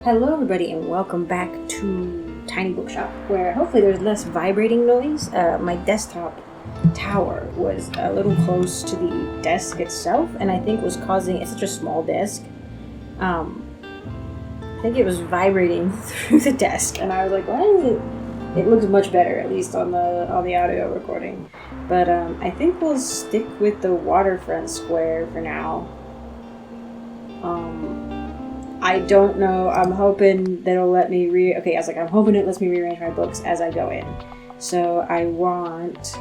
Hello everybody and welcome back to Tiny Bookshop, where hopefully there's less vibrating noise. My desktop tower was a little close to the desk itself, and I think was causing, it's such a small desk, I think it was vibrating through the desk, and I was like, why is it? It looks much better, at least on the audio recording. But I think we'll stick with the waterfront square for now. I don't know. I'm hoping that it'll let me I'm hoping it lets me rearrange my books as I go in. So I want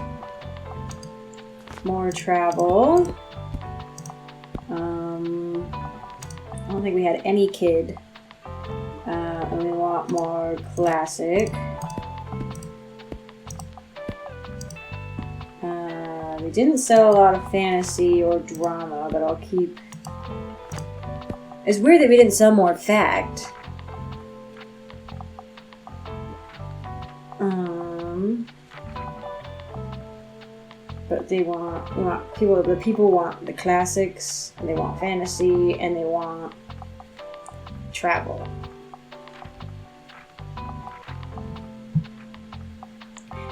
more travel. I don't think we had any kid. And we want more classic. We didn't sell a lot of fantasy or drama, but I'll keep... It's weird that we didn't sell more fact. But the people want the classics, and they want fantasy, and they want travel.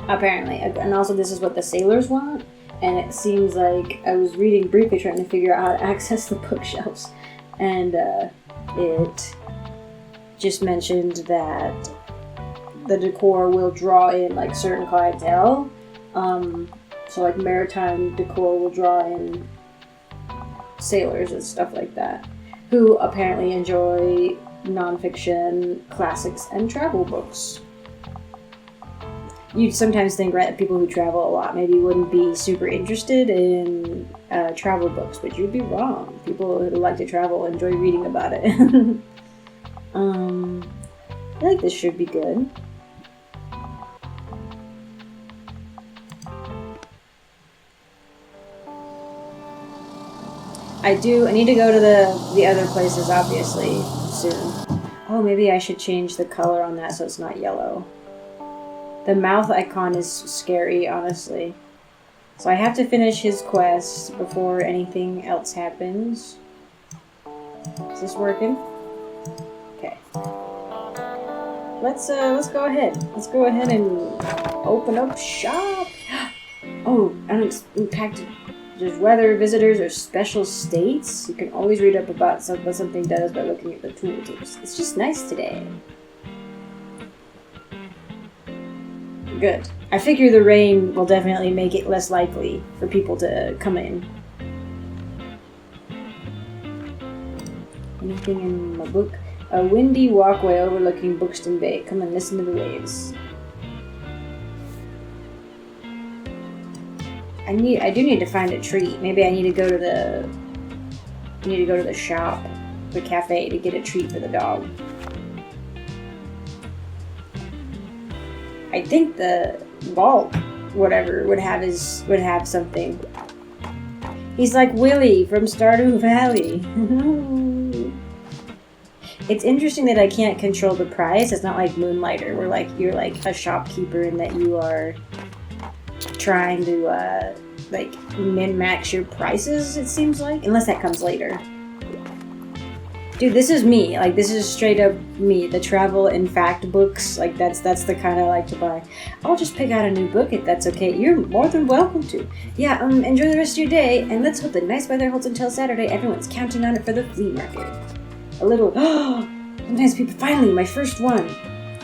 Apparently, and also this is what the sailors want, and it seems like I was reading briefly trying to figure out how to access the bookshelves. And it just mentioned that the decor will draw in like certain clientele. So like maritime decor will draw in sailors and stuff like that, who apparently enjoy nonfiction, classics, and travel books. You'd sometimes think, right, that people who travel a lot maybe wouldn't be super interested in travel books, but you'd be wrong. People who like to travel enjoy reading about it. I feel like this should be good. I need to go to the other places, obviously, soon. Oh, maybe I should change the color on that so it's not yellow. The mouth icon is scary, honestly. So I have to finish his quest before anything else happens. Is this working? Okay. Let's go ahead. Let's go ahead and open up shop. Oh, unimpacted. There's weather, visitors, or special states. You can always read up about what something does by looking at the tooltips. It's just nice today. Good. I figure the rain will definitely make it less likely for people to come in. Anything in my book? A windy walkway overlooking Bookston Bay. Come and listen to the waves. I do need to find a treat. Maybe I need to go to the shop, the cafe, to get a treat for the dog. I think the Walt, whatever, would have something. He's like Willie from Stardew Valley. It's interesting that I can't control the price. It's not like Moonlighter, where you're like a shopkeeper and that you are trying to min-max your prices, it seems like. Unless that comes later. Dude, this is me. This is straight up me. The travel and fact books, that's the kind I like to buy. I'll just pick out a new book if that's okay. You're more than welcome to. Yeah, enjoy the rest of your day, and let's hope the nice weather holds until Saturday. Everyone's counting on it for the flea market. A little, sometimes people, finally, my first one.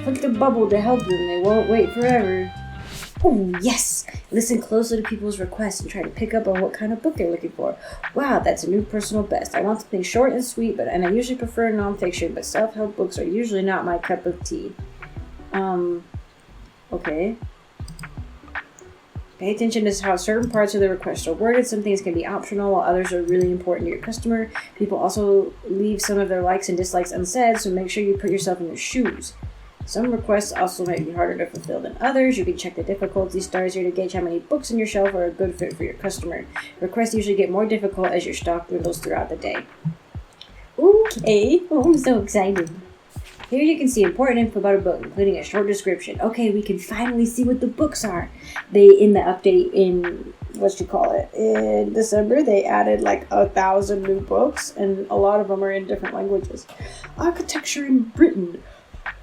Click the bubble to help them. They won't wait forever. Oh, yes! Listen closely to people's requests and try to pick up on what kind of book they're looking for. Wow, that's a new personal best. I want something short and sweet, and I usually prefer nonfiction, but self-help books are usually not my cup of tea. Okay. Pay attention to how certain parts of the request are worded. Some things can be optional, while others are really important to your customer. People also leave some of their likes and dislikes unsaid, so make sure you put yourself in their shoes. Some requests also might be harder to fulfill than others. You can check the difficulty stars here to gauge how many books in your shelf are a good fit for your customer. Requests usually get more difficult as your stock dwindles throughout the day. Okay. Oh, I'm so excited. Here you can see important info about a book, including a short description. Okay, we can finally see what the books are. In the update in, in December, they added like 1,000 new books, and a lot of them are in different languages. Architecture in Britain.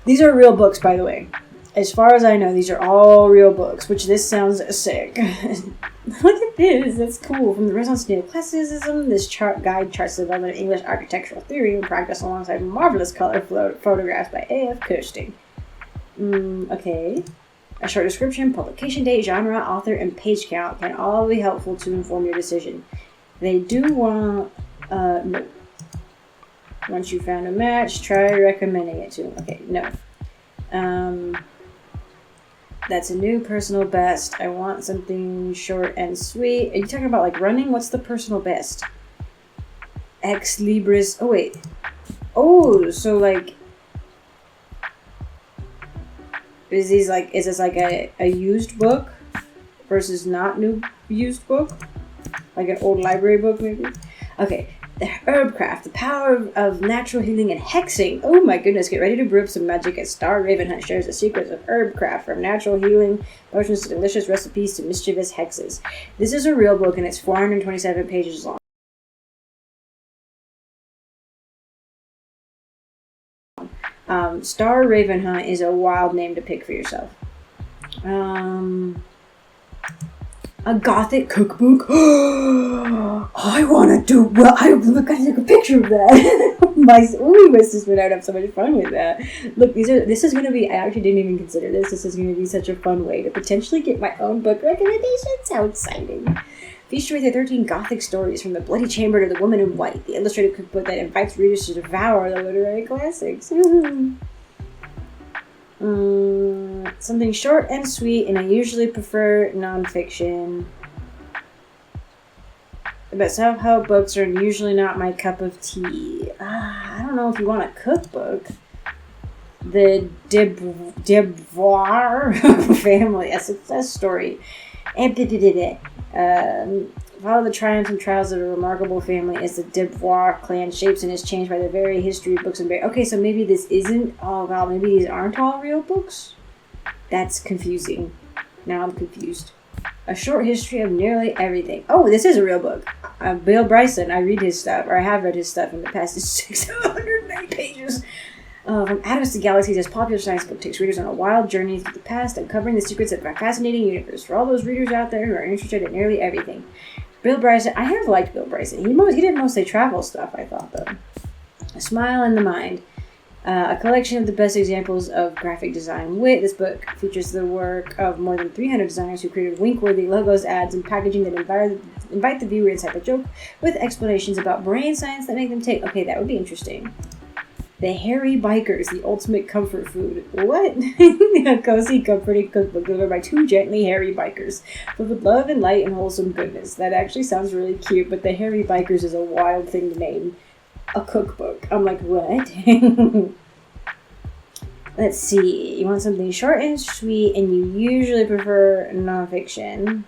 These are real books, by the way. As far as I know, these are all real books, which this sounds sick. Look at this. That's cool. From the Renaissance to Neoclassicism, this guide charts the development of English architectural theory and practice alongside marvelous color photographs by A.F. Kirsting. Okay. A short description, publication date, genre, author, and page count can all be helpful to inform your decision. They do want... no. Once you found a match, try recommending it to them. Okay, no. That's a new personal best. I want something short and sweet. Are you talking about like running? What's the personal best? Ex Libris. Oh, wait. Oh, so like... Is this like a used book versus not new used book? Like an old library book, maybe? Okay. The Herbcraft, the power of natural healing and hexing. Oh my goodness, get ready to brew up some magic as Star Ravenhunt shares the secrets of Herbcraft, from natural healing potions to delicious recipes to mischievous hexes. This is a real book and it's 427 pages long. Star Ravenhunt is a wild name to pick for yourself. A gothic cookbook. I want to do well. I gotta take a picture of that. my sister and I would have so much fun with that. Look, this is gonna be. I actually didn't even consider this. This is gonna be such a fun way to potentially get my own book recommendations. How exciting! Featuring the 13 gothic stories from the Bloody Chamber to the Woman in White, the illustrated cookbook that invites readers to devour the literary classics. Something short and sweet, and I usually prefer nonfiction. But self-help books are usually not my cup of tea. I don't know if you want a cookbook. The Devoir family, a success story. Follow the triumphs and trials of a remarkable family as the Devoir clan shapes and is changed by the very history of books and bears. Okay, so maybe this isn't all about, maybe these aren't all real books? That's confusing. Now I'm confused. A short history of nearly everything. Oh, this is a real book. Bill Bryson, I read his stuff, or I have read his stuff in the past. It's 690 pages. From atoms to galaxies, this popular science book takes readers on a wild journey through the past, uncovering the secrets of a fascinating universe for all those readers out there who are interested in nearly everything. Bill Bryson, I have liked Bill Bryson. He did mostly travel stuff, I thought, though. A Smile in the Mind. A collection of the best examples of graphic design wit. This book features the work of more than 300 designers who created wink-worthy logos, ads, and packaging that invite the viewer inside the joke with explanations about brain science that make them tick. Okay, that would be interesting. The Hairy Bikers, the ultimate comfort food. What? A cozy, comforting cookbook delivered by two gently hairy bikers, filled with love and light and wholesome goodness. That actually sounds really cute, but the Hairy Bikers is a wild thing to name a cookbook. I'm like, what? Let's see. You want something short and sweet, and you usually prefer nonfiction.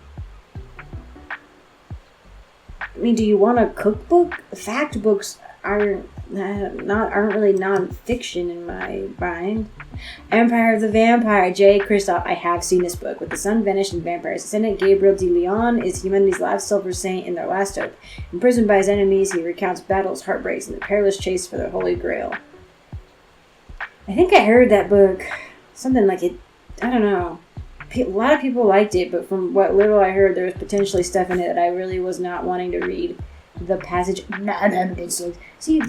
I mean, do you want a cookbook? Fact books aren't really non-fiction in my mind. Empire of the Vampire, J. Kristoff. I have seen this book. With the sun vanished and vampires descendant, Gabriel de Leon is humanity's last silver saint and their last hope. Imprisoned by his enemies, he recounts battles, heartbreaks, and the perilous chase for the Holy Grail. I think I heard that book. Something like it. I don't know. A lot of people liked it, but from what little I heard, there was potentially stuff in it that I really was not wanting to read. The passage. See,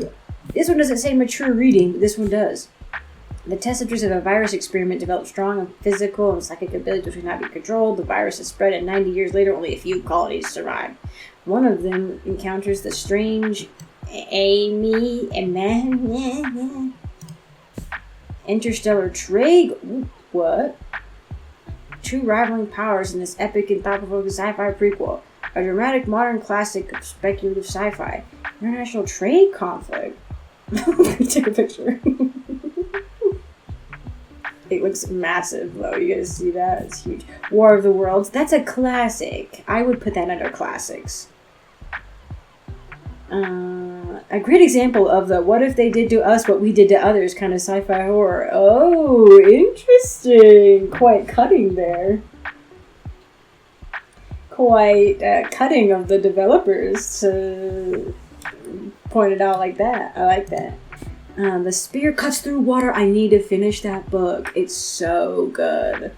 this one doesn't say mature reading, but this one does. The test subjects of a virus experiment developed strong physical and psychic abilities which could not be controlled. The virus has spread, and 90 years later, only a few colonies survived. One of them encounters the strange interstellar trade. What? Two rivaling powers in this epic and thought-provoking sci-fi prequel. A dramatic modern classic of speculative sci-fi. International trade conflict. Take a picture. It looks massive, though. You guys see that? It's huge. War of the Worlds. That's a classic. I would put that under classics. A A great example of the what if they did to us what we did to others kind of sci-fi horror. Oh, interesting. Quite cutting there. Quite cutting of the developers to point it out like that. I like that. The spear cuts through water. I need to finish that book. It's so good.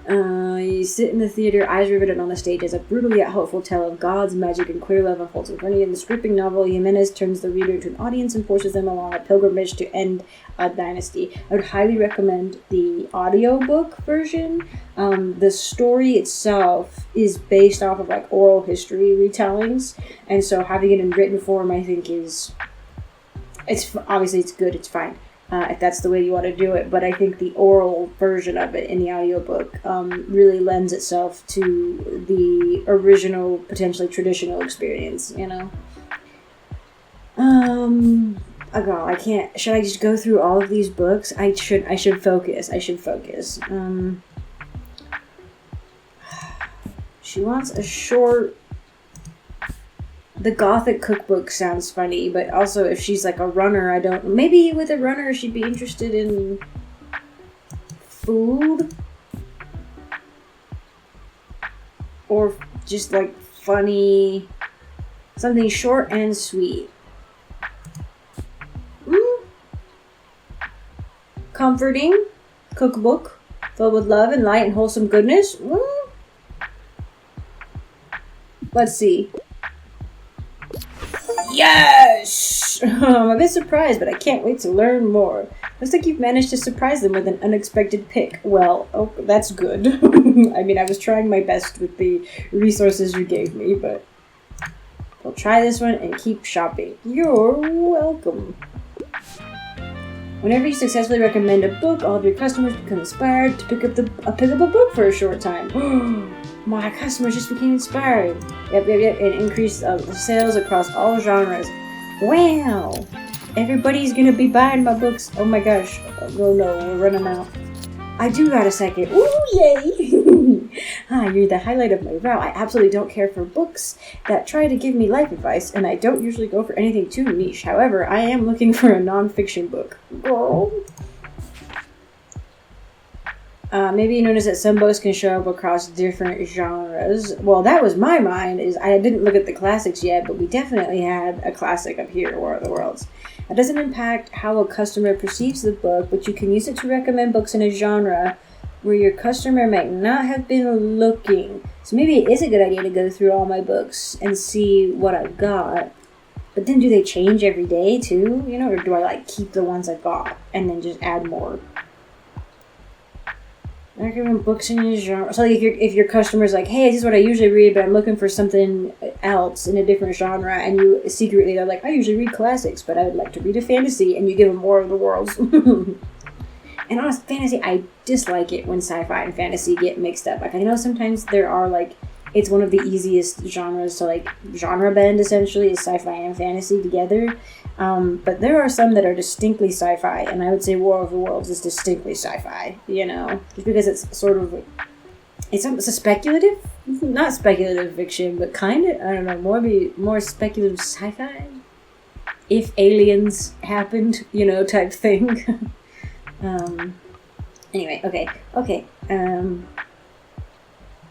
You sit in the theater, eyes riveted on the stage as a brutally yet hopeful tale of God's magic and queer love unfolds in front of you. In this gripping novel, Jimenez turns the reader into an audience and forces them along a pilgrimage to end a dynasty. I would highly recommend the audiobook version. The story itself is based off of like oral history retellings, and so having it in written form, I think it's obviously it's good, it's fine. If that's the way you want to do it. But I think the oral version of it in the audiobook really lends itself to the original, potentially traditional experience, you know? Oh God, I can't. Should I just go through all of these books? I should focus. She wants a short... The Gothic cookbook sounds funny, but also if she's like a runner, maybe with a runner she'd be interested in food or just like funny, something short and sweet. Comforting cookbook filled with love and light and wholesome goodness. Let's see. Yes! I'm a bit surprised, but I can't wait to learn more. Looks like you've managed to surprise them with an unexpected pick. Well, that's good. I mean, I was trying my best with the resources you gave me, but I'll try this one and keep shopping. You're welcome. Whenever you successfully recommend a book, all of your customers become inspired to pick up a book for a short time. My customers just became inspired. Yep. And increase sales across all genres. Wow. Everybody's gonna be buying my books. Oh my gosh. Oh no, we're running out. I do got a second. Ooh, yay. You're the highlight of my row. I absolutely don't care for books that try to give me life advice, and I don't usually go for anything too niche. However, I am looking for a non-fiction book. Girl. Maybe you notice that some books can show up across different genres. Well, that was my mind. I didn't look at the classics yet, but we definitely had a classic up here, War of the Worlds. It doesn't impact how a customer perceives the book, but you can use it to recommend books in a genre where your customer might not have been looking. So maybe it is a good idea to go through all my books and see what I've got. But then do they change every day too? You know, or do I like keep the ones I've got and then just add more? I recommend books in a genre. So like if your customer's like, hey, this is what I usually read, but I'm looking for something else in a different genre, and you secretly, they're like, I usually read classics, but I would like to read a fantasy, and you give them War of the Worlds. And honest, fantasy, I dislike it when sci-fi and fantasy get mixed up. Like, I know sometimes there are, like, it's one of the easiest genres to, like, genre bend, essentially, is sci-fi and fantasy together. But there are some that are distinctly sci-fi, and I would say War of the Worlds is distinctly sci-fi, you know? Just because it's sort of, it's a speculative, not speculative fiction, but kind of, I don't know, more speculative sci-fi? If aliens happened, you know, type thing. Anyway, okay.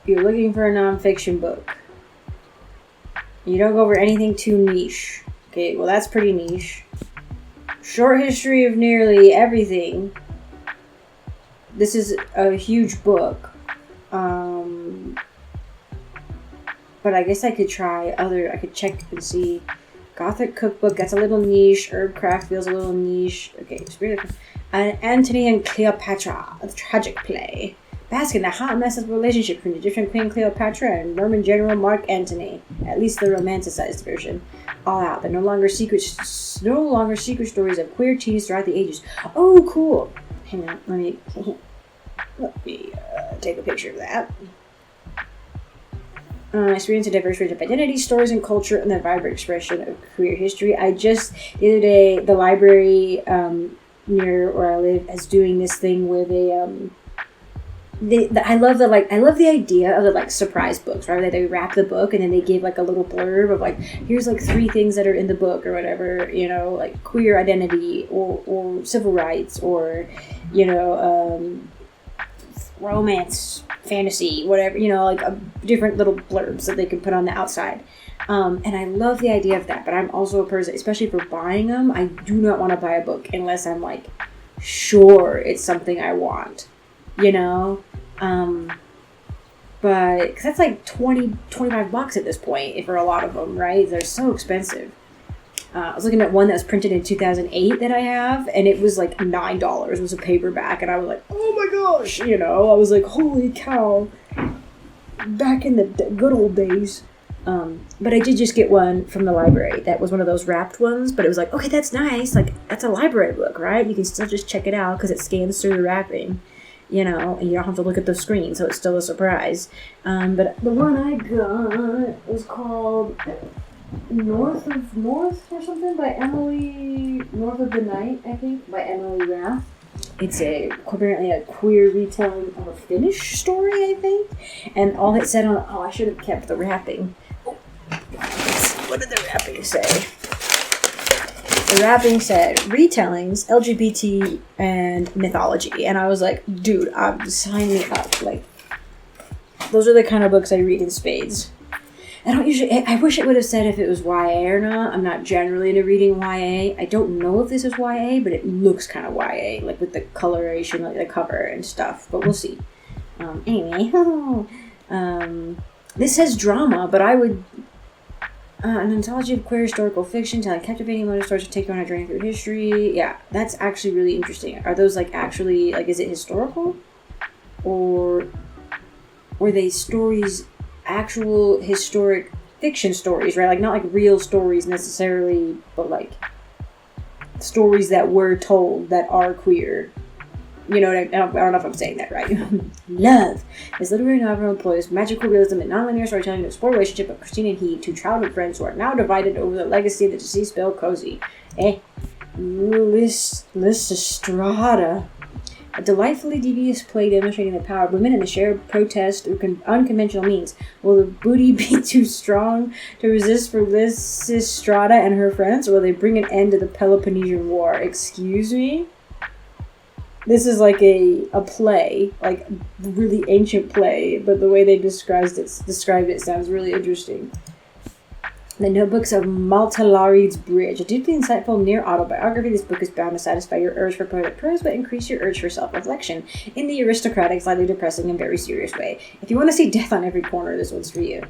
You're looking for a nonfiction book. You don't go over anything too niche. Okay, well that's pretty niche. Short history of nearly everything. This is a huge book. But I guess I could try I could check and see. Gothic cookbook, that's a little niche. Herb craft feels a little niche. Okay, Antony and Cleopatra, a tragic play. Bask in the hot mess of the relationship between the Egyptian Queen Cleopatra and Roman General Mark Antony. At least the romanticized version. All out. They're no longer secret stories of queer teens throughout the ages. Oh, cool. Hang on, let me take a picture of that. Experience a diverse range of identities, stories, and culture, and the vibrant expression of queer history. The other day, the library near where I live is doing this thing where they I love the idea of the like surprise books, right? That they wrap the book and then they give like a little blurb of like, here's like 3 things that are in the book or whatever, you know, like queer identity or civil rights or, you know, romance, fantasy, whatever, you know, like different little blurbs that they can put on the outside. And I love the idea of that, but I'm also a person, especially for buying them, I do not want to buy a book unless I'm like sure it's something I want, you know? But cause that's like $25 at this point for a lot of them, right? They're so expensive. I was looking at one that was printed in 2008 that I have, and it was like $9. It was a paperback, and I was like, oh my gosh, you know, I was like, holy cow, back in the good old days. But I did just get one from the library that was one of those wrapped ones, but it was like, okay, that's nice, like, that's a library book, right? You can still just check it out because it scans through the wrapping, you know, and you don't have to look at the screen, so it's still a surprise. But the one I got was called North or something by Emily, North of the Night, I think, by Emily Rath. It's apparently a queer retelling of a Finnish story, I think. And all it said on, I should have kept the wrapping. What did the wrapping say? The wrapping said, retellings, LGBT, and mythology. And I was like, dude, sign me up. Like, those are the kind of books I read in spades. I wish it would have said if it was YA or not. I'm not generally into reading YA. I don't know if this is YA, but it looks kind of YA, like with the coloration, like the cover and stuff. But we'll see. Anyway, this says drama, but I would... an anthology of queer historical fiction telling captivating motor stories to take you on a journey through history. Yeah, that's actually really interesting. Are those like actually, like, is it historical? Or were they stories... actual historic fiction stories, right? Like, not like real stories necessarily, but like stories that were told that are queer. You know, I don't know if I'm saying that right. Love. This literary novel employs magical realism and nonlinear storytelling to explore the relationship of Christine and he, 2 childhood friends who are now divided over the legacy of the deceased Bill Cozy. Lysistrata. A delightfully devious play demonstrating the power of women and the shared protest through unconventional means. Will the booty be too strong to resist for Lysistrata and her friends, or will they bring an end to the Peloponnesian War? Excuse me? This is like a play, like a really ancient play, but the way they described it sounds really interesting. The Notebooks of Maltalarid's Bridge. A deeply insightful near autobiography, this book is bound to satisfy your urge for poetic prose, but increase your urge for self-reflection in the aristocratic, slightly depressing, and very serious way. If you want to see death on every corner, this one's for you.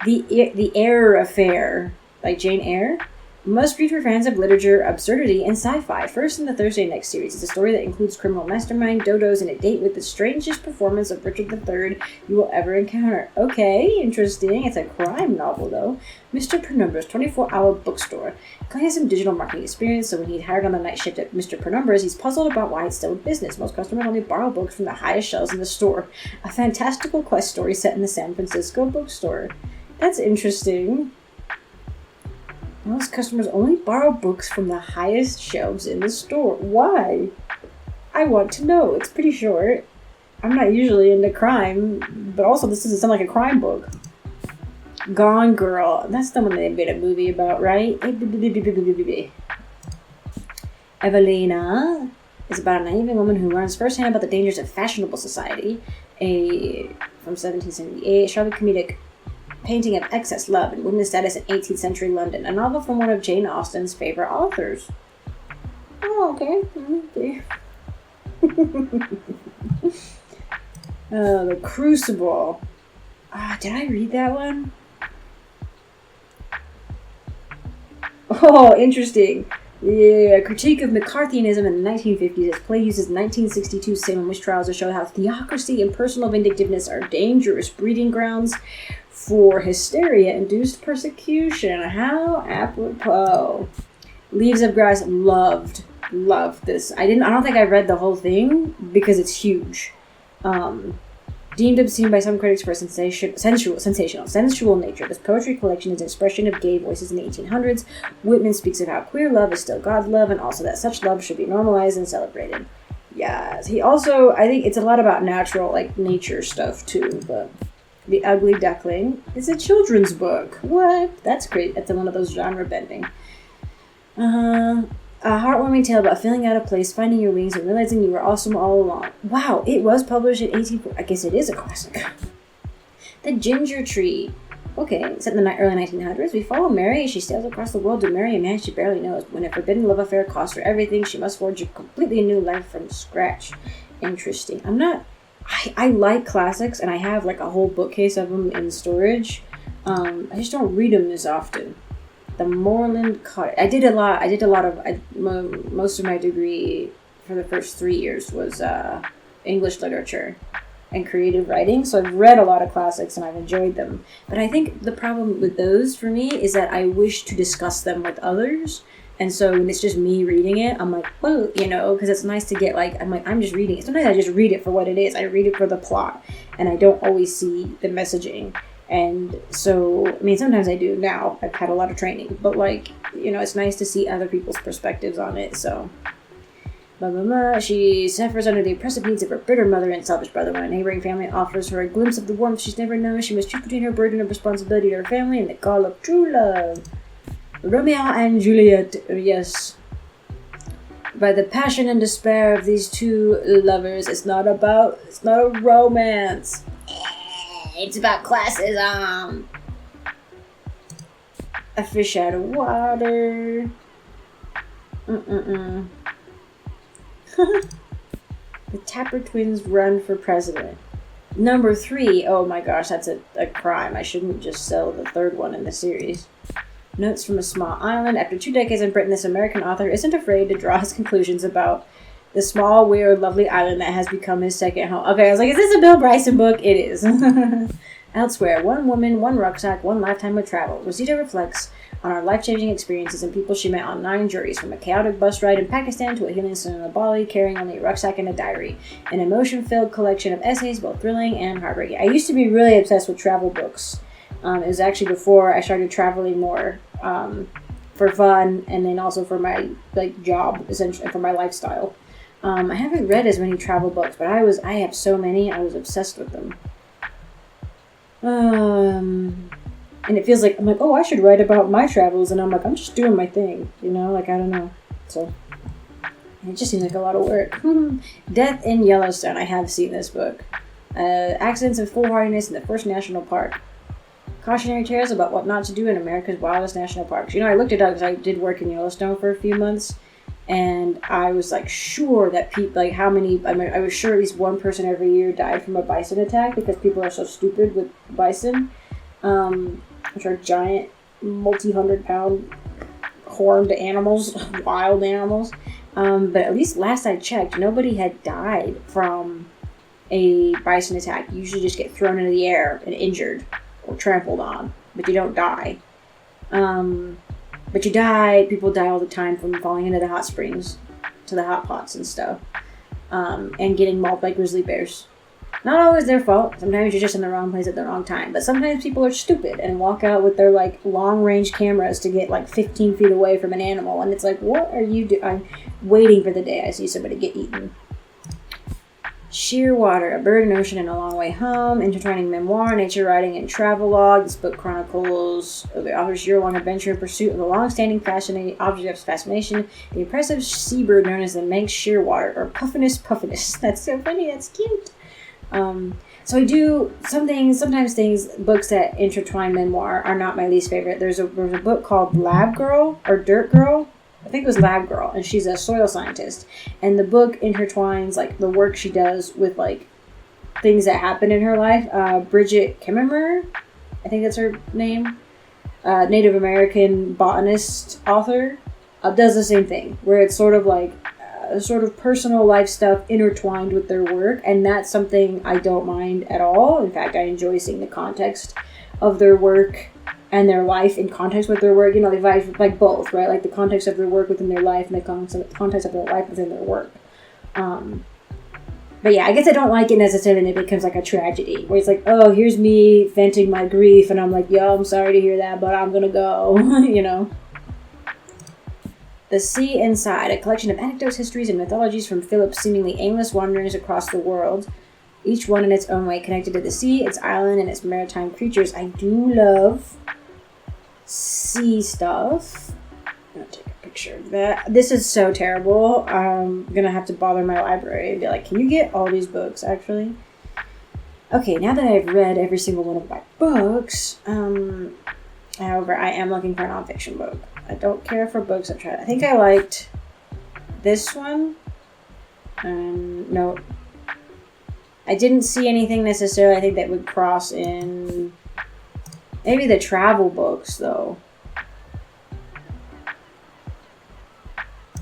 The Eyre Affair, by Jane Eyre. Must read for fans of literature, absurdity, and sci-fi. First in the Thursday Next series. It's a story that includes criminal mastermind, dodos, and a date with the strangest performance of Richard III you will ever encounter. Okay, interesting. It's a crime novel, though. Mr. Penumbra's 24-hour bookstore. Clay has some digital marketing experience, so when he's hired on the night shift at Mr. Penumbra's, he's puzzled about why it's still in business. Most customers only borrow books from the highest shelves in the store. A fantastical quest story set in the San Francisco bookstore. That's interesting. Most customers only borrow books from the highest shelves in the store. Why? I want to know. It's pretty short. I'm not usually into crime, but also this doesn't sound like a crime book. Gone Girl. That's the one they made a movie about, right? Evelina is about a naive woman who learns firsthand about the dangers of fashionable society. From 1778, sharply comedic painting of excess love and women's status in 18th century London. A novel from one of Jane Austen's favorite authors. Oh, okay. The Crucible. Did I read that one? Oh, interesting. Yeah, critique of McCarthyism in the 1950s. This play uses 1962 Salem witch trials to show how theocracy and personal vindictiveness are dangerous breeding grounds for hysteria-induced persecution. How apropos. Leaves of Grass. Loved this. I don't think I read the whole thing because it's huge. Deemed obscene by some critics for sensual nature, this poetry collection is an expression of gay voices in the 1800s. Whitman speaks of how queer love is still God's love, and also that such love should be normalized and celebrated. Yes. He also, I think it's a lot about natural, like, nature stuff, too. But The Ugly Duckling is a children's book. What? That's great. That's one of those genre bending. A heartwarming tale about feeling out of place, finding your wings, and realizing you were awesome all along. Wow, it was published in 18... I guess it is a classic. The Ginger Tree. Okay, set in the early 1900s. We follow Mary as she sails across the world to marry a man she barely knows. When a forbidden love affair costs her everything, she must forge a completely new life from scratch. Interesting. I like classics, and I have like a whole bookcase of them in storage. I just don't read them as often. The Moorland Cottage. I did a lot of, most of my degree for the first 3 years was English literature and creative writing. So I've read a lot of classics and I've enjoyed them. But I think the problem with those for me is that I wish to discuss them with others. And so when it's just me reading it, I'm like, well, because it's nice to get I'm just reading it. Sometimes I just read it for what it is. I read it for the plot and I don't always see the messaging. And so, sometimes I do now. I've had a lot of training, but it's nice to see other people's perspectives on it. So, she suffers under the oppressive needs of her bitter mother and selfish brother. When a neighboring family offers her a glimpse of the warmth she's never known, she must choose between her burden of responsibility to her family and the call of true love. Romeo and Juliet, yes. By the passion and despair of these two lovers, it's not a romance. It's about classism. A fish out of water. The Tapper twins run for president. Number 3. Oh my gosh, that's a crime. I shouldn't just sell the third one in the series. Notes from a Small Island. After 2 decades in Britain, this American author isn't afraid to draw his conclusions about the small, weird, lovely island that has become his second home. Okay, I was like, is this a Bill Bryson book? It is. Elsewhere, one woman, one rucksack, one lifetime of travel. Rosita reflects on our life-changing experiences and people she met on 9 journeys, from a chaotic bus ride in Pakistan to a healing center in Bali, carrying only a rucksack and a diary. An emotion-filled collection of essays, both thrilling and heartbreaking. I used to be really obsessed with travel books. It was actually before I started traveling more for fun, and then also for my job, essentially, for my lifestyle. I haven't read as many travel books, but I have so many. I was obsessed with them. And it feels like, I'm like, oh, I should write about my travels, and I'm like, I'm just doing my thing, I don't know. So, it just seems like a lot of work. Death in Yellowstone. I have seen this book. Accidents of Foolhardiness in the First National Park. Cautionary tales about what not to do in America's wildest national parks. I looked it up because I did work in Yellowstone for a few months. And I was sure that people, I was sure at least one person every year died from a bison attack because people are so stupid with bison, which are giant, multi-100-pound horned animals, wild animals. But at least last I checked, nobody had died from a bison attack. You usually just get thrown into the air and injured or trampled on, but you don't die. But you die, people die all the time from falling into the hot springs, to the hot pots and stuff, and getting mauled by grizzly bears. Not always their fault. Sometimes you're just in the wrong place at the wrong time. But sometimes people are stupid and walk out with their long-range cameras to get 15 feet away from an animal. And it's like, what are you doing? I'm waiting for the day I see somebody get eaten. Shearwater, A Bird, an Ocean, and a Long Way Home, intertwining memoir, nature writing, and travelogue. This book chronicles the author's year-long adventure in pursuit of a long-standing object of fascination, the impressive seabird known as the Manx shearwater, or Puffinus puffinus. That's so funny, that's cute. So I do books that intertwine memoir are not my least favorite. There's a book called Lab Girl, or Dirt Girl. I think it was Lab Girl, and she's a soil scientist. And the book intertwines the work she does with things that happen in her life. Bridget Kimmerer, I think that's her name, Native American botanist author, does the same thing, where it's sort of personal life stuff intertwined with their work, and that's something I don't mind at all. In fact, I enjoy seeing the context of their work and their life in context with their work. They both, right? The context of their work within their life and the context of their life within their work. But yeah, I guess I don't like it necessarily when it becomes a tragedy, where it's oh, here's me venting my grief, and I'm yo, I'm sorry to hear that, but I'm gonna go, The Sea Inside, a collection of anecdotes, histories, and mythologies from Philip's seemingly aimless wanderings across the world, each one in its own way connected to the sea, its island, and its maritime creatures. I do love sea stuff. I'm gonna take a picture of that. This is so terrible. I'm gonna have to bother my library and be like, can you get all these books, actually? Okay, now that I've read every single one of my books, however, I am looking for a nonfiction book. I don't care for books I've tried. I think I liked this one. No. I didn't see anything necessarily, I think, that would cross in... Maybe the travel books, though.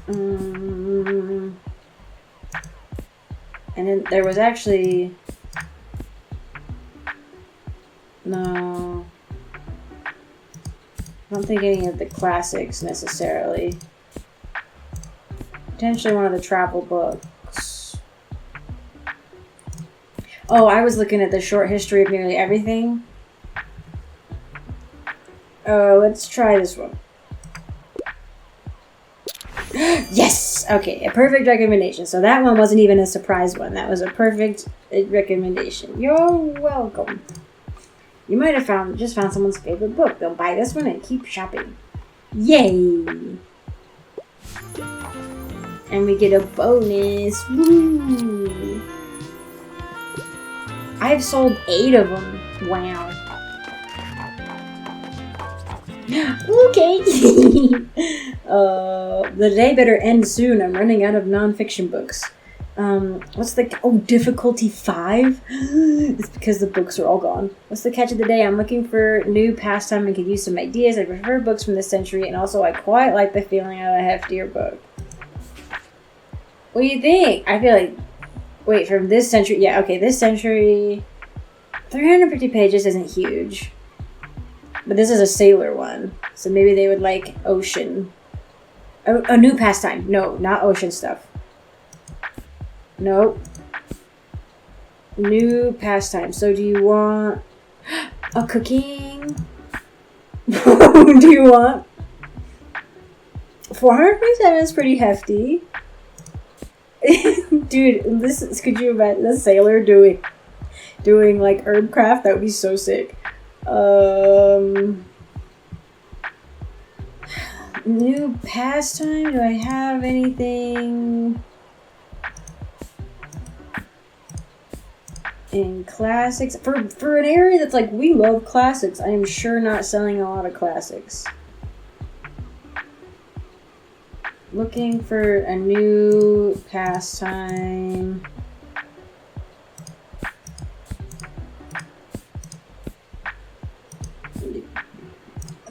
And then there was actually... No... I don't think any of the classics necessarily. Potentially one of the travel books. Oh, I was looking at the short history of nearly everything. Oh, let's try this one. Yes! Okay, a perfect recommendation. So that one wasn't even a surprise one. That was a perfect recommendation. You're welcome. You might have just found someone's favorite book. They'll buy this one and keep shopping. Yay! And we get a bonus. Woo! I've sold 8 of them. Wow. Okay. The day better end soon. I'm running out of nonfiction books. What's the... Oh, difficulty 5? It's because the books are all gone. What's the catch of the day? I'm looking for new pastime and could use some ideas. I prefer books from this century, and also I quite like the feeling of a heftier book. What do you think? I feel like... Wait, from this century... Yeah, okay, this century... 350 pages isn't huge. But this is a sailor one. So maybe they would like ocean. A new pastime. No, not ocean stuff. Nope. New pastime. So do you want a cooking? Do you want 427 is pretty hefty. Dude, could you imagine a sailor doing like herb craft? That would be so sick. New pastime? Do I have anything in classics? For an area that's like, we love classics, I am sure not selling a lot of classics. Looking for a new pastime.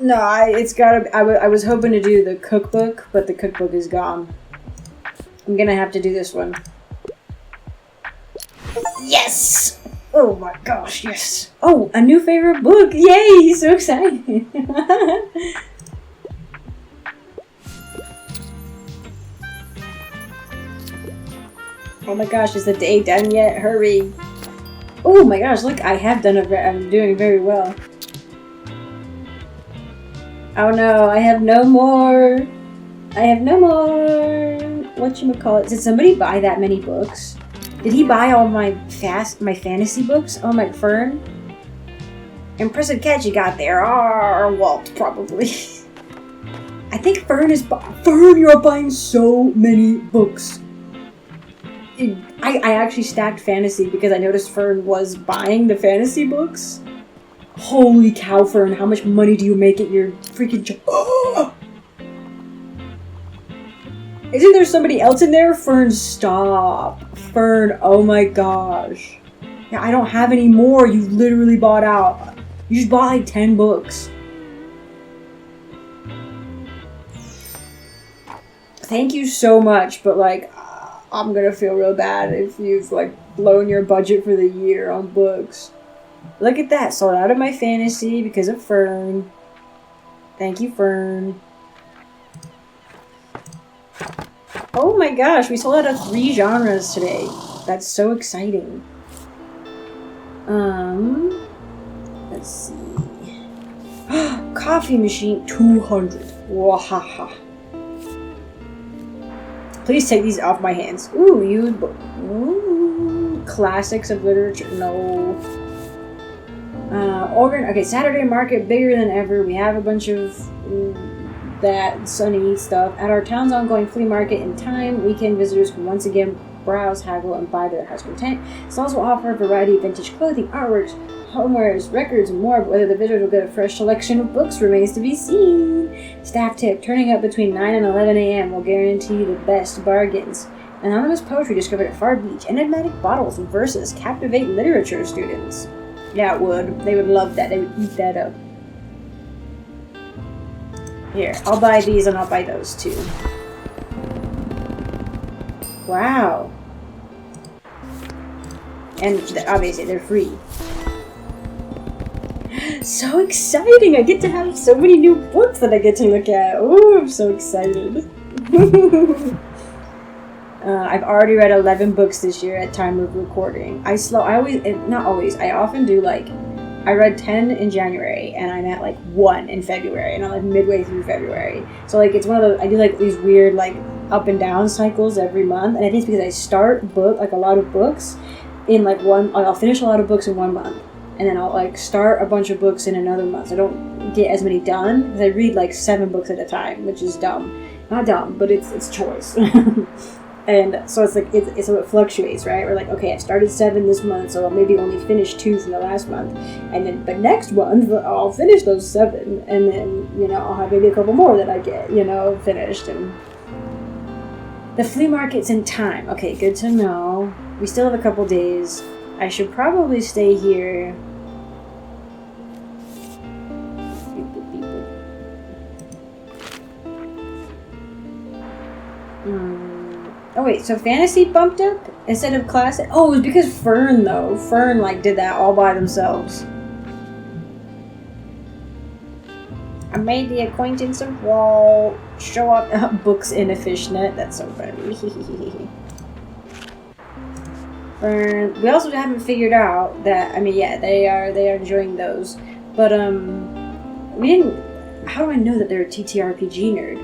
No, I was hoping to do the cookbook, but the cookbook is gone. I'm gonna have to do this one. Yes! Oh my gosh, yes! Oh, a new favorite book! Yay! So excited! Oh my gosh, is the day done yet? Hurry! Oh my gosh, look, I have done it. I'm doing very well. Oh no, I have no more. Whatchamacallit? Did somebody buy that many books? Did he buy all my fantasy books? Oh my, Fern? Impressive catch you got there. Walt, probably. I think Fern is Fern, you're buying so many books. I actually stacked fantasy because I noticed Fern was buying the fantasy books. Holy cow, Fern, how much money do you make at your freaking job? Oh! Isn't there somebody else in there? Fern, stop. Fern, oh my gosh. Yeah, I don't have any more. You literally bought out. You just bought like 10 books. Thank you so much, but like, I'm gonna feel real bad if you've like blown your budget for the year on books. Look at that, sold out of my fantasy because of Fern. Thank you, Fern. Oh my gosh, we sold out of 3 genres today. That's so exciting. Let's see. Coffee machine, 200. Wahaha. Please take these off my hands. Ooh, classics of literature. No. Okay, Saturday market, bigger than ever. We have a bunch of that sunny stuff. At our town's ongoing flea market in time, weekend visitors can once again browse, haggle, and buy their heart's content. Stalls will offer a variety of vintage clothing, artworks, homewares, records, and more, but whether the visitors will get a fresh selection of books remains to be seen. Staff tip, turning up between 9 and 11 a.m. will guarantee the best bargains. Anonymous poetry discovered at Far Beach. Enigmatic bottles and verses captivate literature students. Yeah, it would. They would love that. They would eat that up. Here, I'll buy these and I'll buy those too. Wow. And obviously they're free. So exciting! I get to have so many new books that I get to look at. Oh, I'm so excited. I've already read 11 books this year at time of recording. I often do like, I read 10 in January and I'm at like 1 in February and I'm like midway through February. So like it's one of those, I do like these weird like up and down cycles every month, and I think it's because I start a lot of books in like I'll finish a lot of books in 1 month. And then I'll like start a bunch of books in another month. So I don't get as many done because I read like 7 books at a time, which is dumb. Not dumb, but it's choice. And so it's like so it fluctuates, right? We're like, okay, I started 7 this month, so I'll maybe only finish 2 from the last month, and then but next month I'll finish those 7, and then I'll have maybe a couple more that I get finished. And the flea market's in time. Okay, good to know. We still have a couple days. I should probably stay here. Oh wait, so fantasy bumped up instead of classic? Oh, it was because Fern though. Fern like did that all by themselves. I made the acquaintance of Wall. Show up books in a fishnet. That's so funny. Fern. We also haven't figured out that. I mean, yeah, they are enjoying those, but we didn't. How do I know that they're a TTRPG nerd?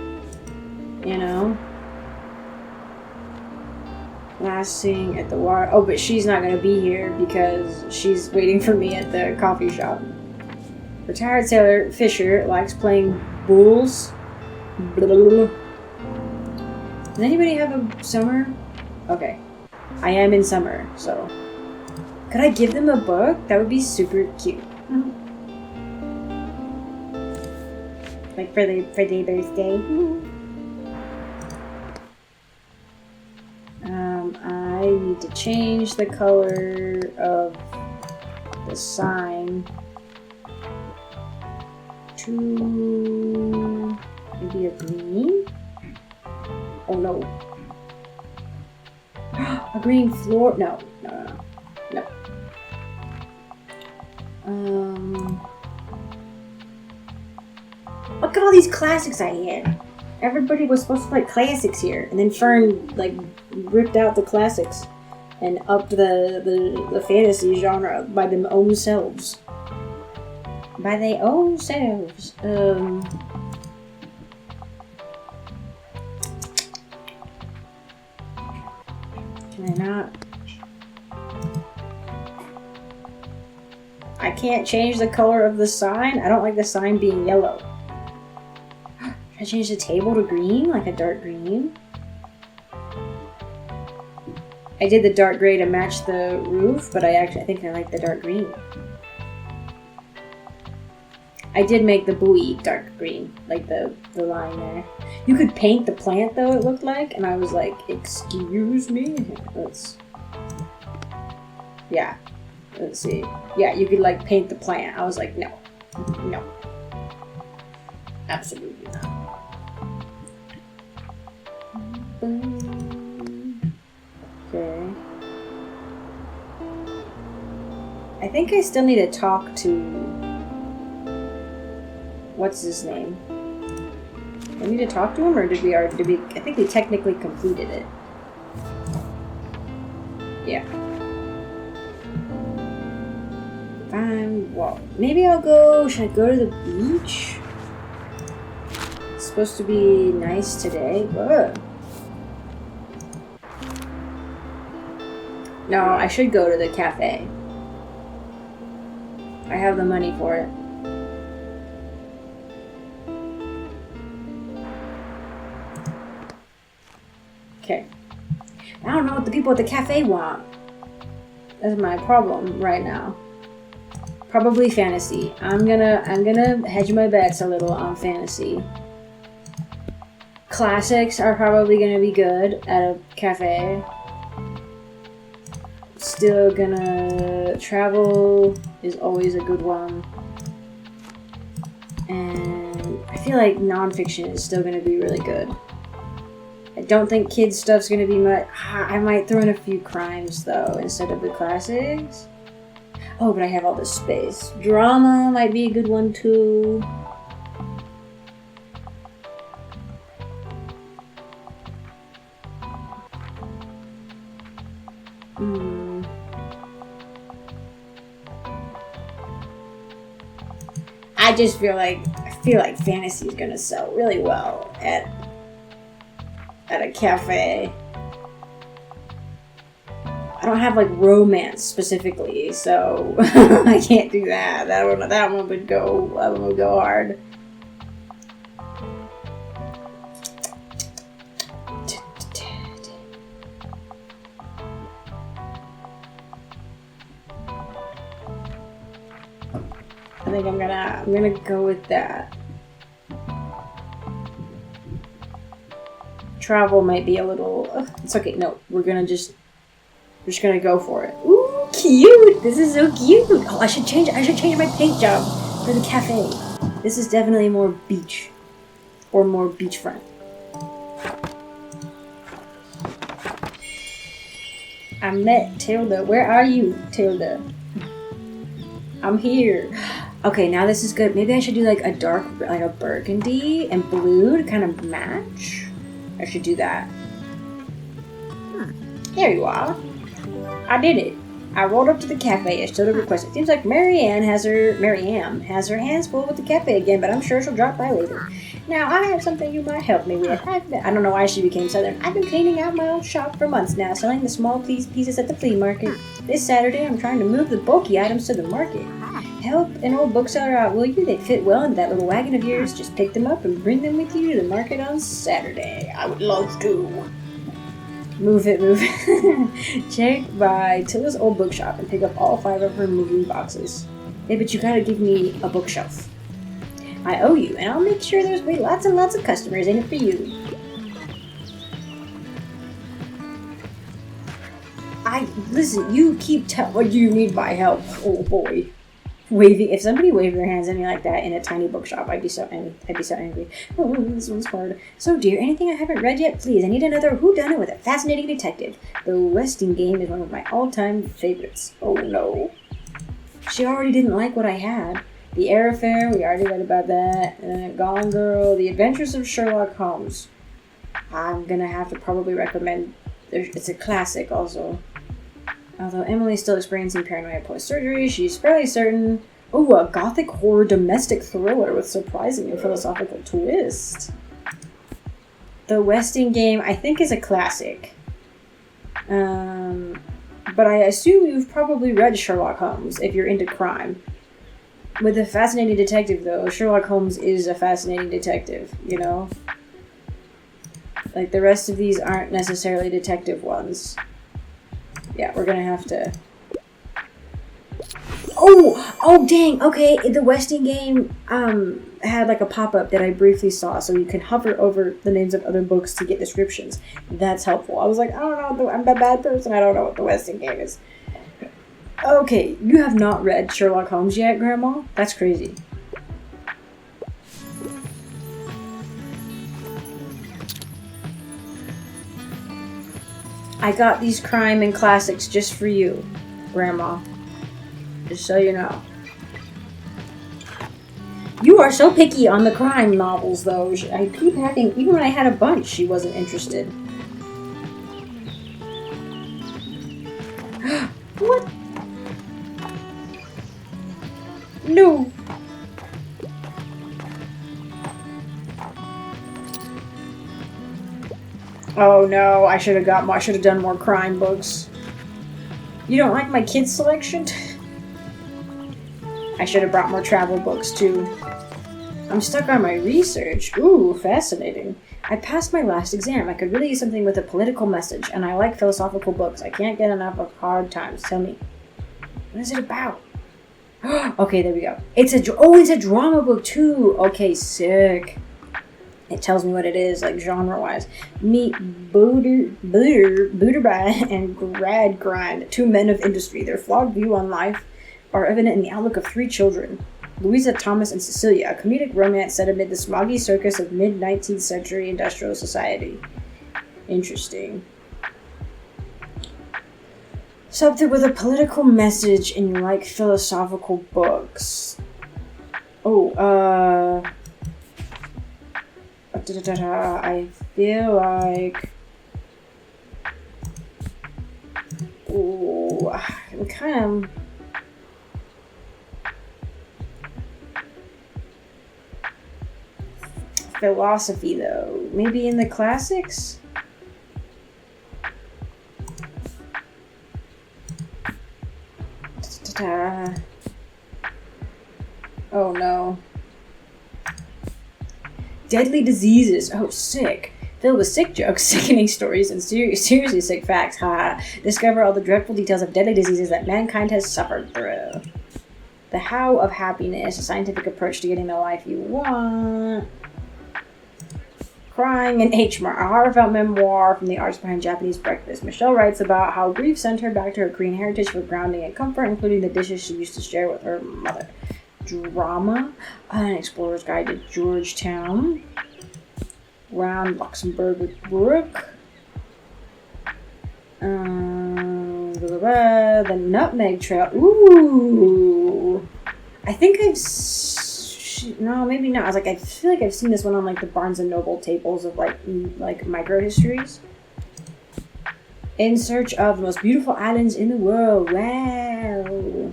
Last thing at the water. Oh, but she's not gonna be here because she's waiting for me at the coffee shop. Retired sailor Fisher likes playing bowls. Does anybody have a summer? Okay. I am in summer, so. Could I give them a book? That would be super cute. Like for their birthday. I need to change the color of the sign to maybe a green. Oh no. A green floor? No. Look at all these classics I had. Everybody was supposed to play classics here, and then Fern like ripped out the classics and upped the fantasy genre by them own selves. By their own selves. Can I not? I can't change the color of the sign. I don't like the sign being yellow. Should I change the table to green, like a dark green? I did the dark gray to match the roof, but I think I like the dark green. I did make the buoy dark green, like the line there. You could paint the plant though, it looked like, and I was like, excuse me? Let's see. Yeah, you could like paint the plant. I was like, no. Absolutely not. Okay. I think I still need to talk to... What's his name? Do I need to talk to him, or did we... I think we technically completed it. Yeah. Fine. Well, maybe I'll go... Should I go to the beach? It's supposed to be nice today. Whoa. No, I should go to the cafe. I have the money for it. Okay. I don't know what the people at the cafe want. That's my problem right now. Probably fantasy. I'm gonna hedge my bets a little on fantasy. Classics are probably gonna be good at a cafe. Still gonna travel is always a good one. And I feel like nonfiction is still gonna be really good. I don't think kids stuff's gonna be much. I might throw in a few crimes though instead of the classics. Oh, but I have all this space. Drama might be a good one too. I just feel like fantasy is gonna sell really well at a cafe. I don't have like romance specifically, so I can't do that. That one would go hard. I think I'm gonna go with that. Travel might be a little. It's okay. No, we're just gonna go for it. Ooh, cute! This is so cute. Oh, I should change my paint job for the cafe. This is definitely more beach, or more beachfront. I met Tilda. Where are you, Tilda? I'm here. Okay, now this is good. Maybe I should do like a dark, like a burgundy and blue to kind of match. I should do that. There you are. I did it. I rolled up to the cafe as Tilda requested. Seems like Marianne has her hands full with the cafe again, but I'm sure she'll drop by later. Now, I have something you might help me with. I don't know why she became Southern. I've been cleaning out my old shop for months now, selling the small pieces at the flea market. This Saturday, I'm trying to move the bulky items to the market. Help an old bookseller out, will you? They'd fit well into that little wagon of yours. Just pick them up and bring them with you to the market on Saturday. I would love to. Move it. Check by Tilda's old bookshop and pick up all 5 of her moving boxes. Hey, but you gotta give me a bookshelf. I owe you, and I'll make sure there's lots and lots of customers in it for you. Listen, you keep what you need my help. Oh boy. Waving, if somebody waved their hands at me like that in a tiny bookshop, I'd be so angry. Oh, this one's hard. So dear, anything I haven't read yet? Please, I need another whodunit with a fascinating detective. The Westing Game is one of my all-time favorites. Oh no. She already didn't like what I had. The Air Affair, we already read about that. And then Gone Girl, The Adventures of Sherlock Holmes. I'm gonna have to probably recommend, it's a classic also. Although Emily's still experiencing paranoia post-surgery, she's fairly certain. Oh, a gothic horror domestic thriller with surprising and philosophical twist. The Westing Game, I think, is a classic. But I assume you've probably read Sherlock Holmes if you're into crime. With a fascinating detective, though, Sherlock Holmes is a fascinating detective, you know? Like, the rest of these aren't necessarily detective ones. Yeah, we're gonna have to... Oh, dang, okay, the Westing Game, had like a pop-up that I briefly saw, so you can hover over the names of other books to get descriptions. That's helpful. I was like, I don't know, I'm a bad person, I don't know what the Westing Game is. Okay, you have not read Sherlock Holmes yet, Grandma? That's crazy. I got these crime and classics just for you, Grandma. Just so you know. You are so picky on the crime novels, though. I keep having... Even when I had a bunch, she wasn't interested. What? No. Oh no, I should have done more crime books. You don't like my kids' selection? I should have brought more travel books, too. I'm stuck on my research. Ooh, fascinating. I passed my last exam. I could really use something with a political message, and I like philosophical books. I can't get enough of Hard Times. Tell me, what is it about? Okay, there we go. It's a drama book, too. Okay, sick. It tells me what it is, like genre-wise. Meet Booterby and Gradgrind, 2 men of industry. Their flawed view on life are evident in the outlook of 3 children. Louisa, Thomas, and Cecilia, a comedic romance set amid the smoggy circus of mid-19th century industrial society. Interesting. Something with a political message and you like philosophical books. I feel like... Ooh, I'm kind of... Philosophy, though. Maybe in the classics? Oh, no. Deadly diseases. Oh, sick. Filled with sick jokes, sickening stories, and seriously sick facts. Ha! Discover all the dreadful details of deadly diseases that mankind has suffered through. The How of Happiness, a scientific approach to getting the life you want. Crying in H. Mart, a heartfelt memoir from the arts behind Japanese breakfast. Michelle writes about how grief sent her back to her Korean heritage for grounding and comfort, including the dishes she used to share with her mother. Drama, An Explorer's Guide to Georgetown. Round Luxembourg with Brooke. The Nutmeg Trail. Ooh. I think no, maybe not. I feel like I've seen this one on like the Barnes and Noble tables of like micro histories. In Search of the Most Beautiful Islands in the World. Wow.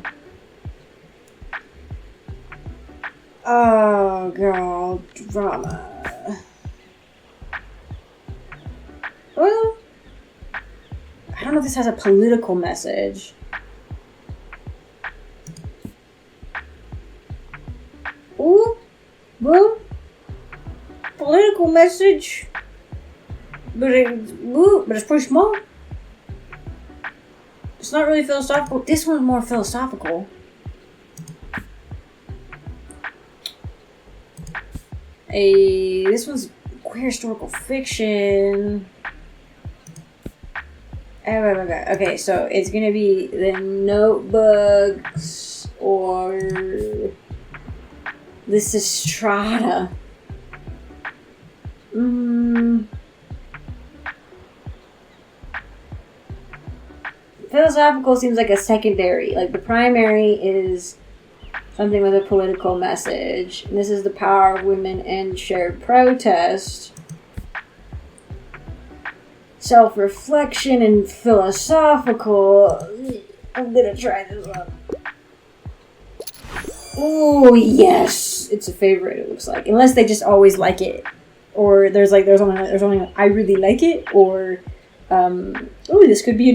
Oh, girl. Drama. Well, I don't know if this has a political message. Ooh. Well, political message. But it's pretty small. It's not really philosophical. This one's more philosophical. This one's queer historical fiction. Okay, so it's gonna be The Notebooks or Lysistrata. Philosophical seems like a secondary. Like the primary is something with a political message. And this is The Power of Women and Shared Protest. Self-reflection and philosophical. I'm gonna try this one. Oh yes, it's a favorite. It looks like, unless they just always like it, or there's only I really like it, or this could be a